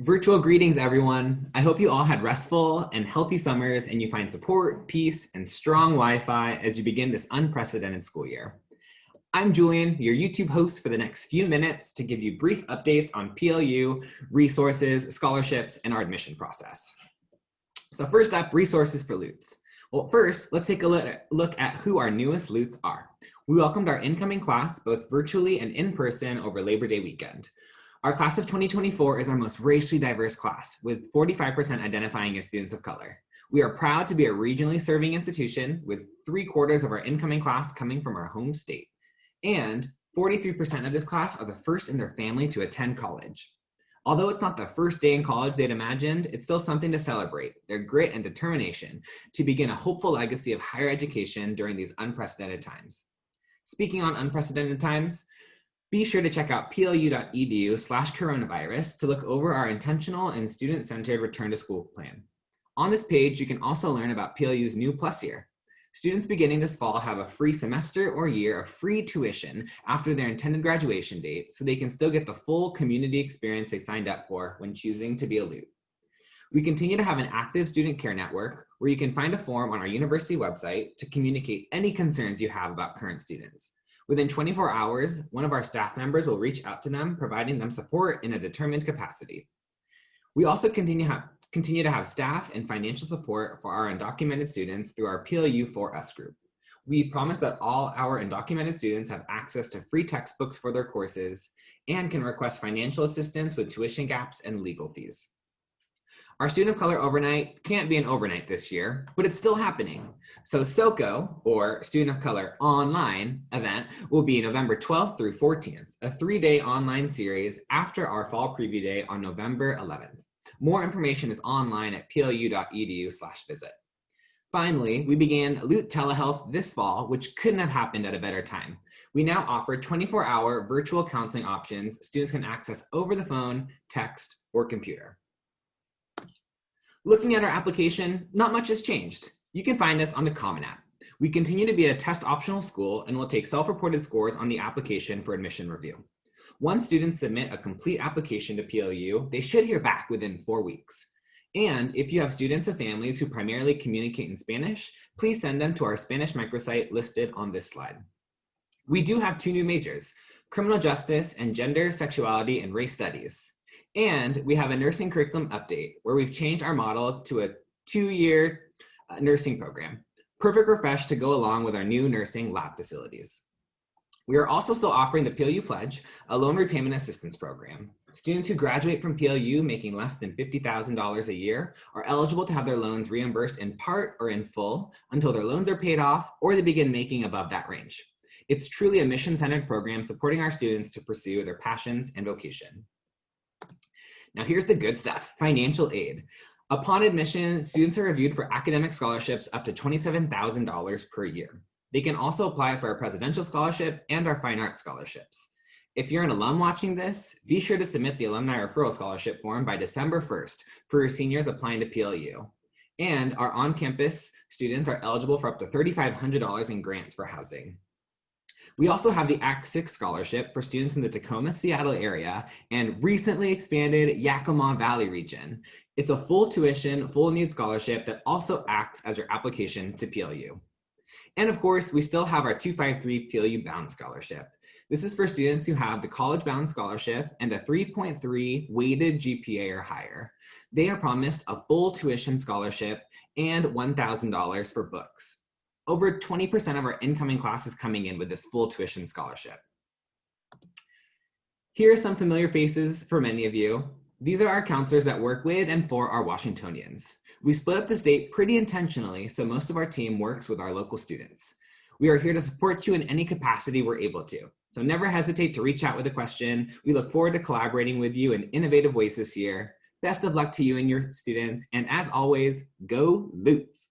Virtual greetings, everyone. I hope you all had restful and healthy summers and you find support, peace, and strong Wi-Fi as you begin this unprecedented school year. I'm Julian, your YouTube host for the next few minutes to give you brief updates on PLU, resources, scholarships, and our admission process. So first up, resources for LUTs. Well, first, let's take a look at who our newest LUTs are. We welcomed our incoming class both virtually and in person over Labor Day weekend. Our class of 2024 is our most racially diverse class, with 45% identifying as students of color. We are proud to be a regionally serving institution with 3/4 of our incoming class coming from our home state. And 43% of this class are the first in their family to attend college. Although it's not the first day in college they'd imagined, it's still something to celebrate, their grit and determination to begin a hopeful legacy of higher education during these unprecedented times. Speaking on unprecedented times, be sure to check out plu.edu/coronavirus to look over our intentional and student-centered return to school plan. On this page, you can also learn about PLU's new Plus Year. Students beginning this fall have a free semester or year of free tuition after their intended graduation date, so they can still get the full community experience they signed up for when choosing to be a LUT. We continue to have an active student care network where you can find a form on our university website to communicate any concerns you have about current students. Within 24 hours, one of our staff members will reach out to them, providing them support in a determined capacity. We also continue to have staff and financial support for our undocumented students through our PLU for Us group. We promise that all our undocumented students have access to free textbooks for their courses and can request financial assistance with tuition gaps and legal fees. Our Student of Color Overnight can't be an overnight this year, but it's still happening. So SoCo, or Student of Color Online event, will be November 12th through 14th, a 3-day online series after our fall preview day on November 11th. More information is online at plu.edu/visit. Finally, we began LUT telehealth this fall, which couldn't have happened at a better time. We now offer 24-hour virtual counseling options students can access over the phone, text, or computer. Looking at our application, not much has changed. You can find us on the Common App. We continue to be a test optional school and will take self-reported scores on the application for admission review. Once students submit a complete application to PLU, they should hear back within 4 weeks. And if you have students and families who primarily communicate in Spanish, please send them to our Spanish microsite listed on this slide. We do have 2 new majors, criminal justice and gender, sexuality, and race studies. And we have a nursing curriculum update where we've changed our model to a 2-year nursing program. Perfect refresh to go along with our new nursing lab facilities. We are also still offering the PLU Pledge, a loan repayment assistance program. Students who graduate from PLU making less than $50,000 a year are eligible to have their loans reimbursed in part or in full until their loans are paid off or they begin making above that range. It's truly a mission-centered program supporting our students to pursue their passions and vocation. Now here's the good stuff, financial aid. Upon admission, students are reviewed for academic scholarships up to $27,000 per year. They can also apply for our presidential scholarship and our fine arts scholarships. If you're an alum watching this, be sure to submit the alumni referral scholarship form by December 1st for your seniors applying to PLU. And our on-campus students are eligible for up to $3,500 in grants for housing. We also have the Act 6 scholarship for students in the Tacoma, Seattle area and recently expanded Yakima Valley region. It's a full tuition, full need scholarship that also acts as your application to PLU. And of course, we still have our 253 PLU Bound Scholarship. This is for students who have the College Bound Scholarship and a 3.3 weighted GPA or higher. They are promised a full tuition scholarship and $1,000 for books. Over 20% of our incoming class is coming in with this full tuition scholarship. Here are some familiar faces for many of you. These are our counselors that work with and for our Washingtonians. We split up the state pretty intentionally, so most of our team works with our local students. We are here to support you in any capacity we're able to, so never hesitate to reach out with a question. We look forward to collaborating with you in innovative ways this year. Best of luck to you and your students, and as always, go LUTs!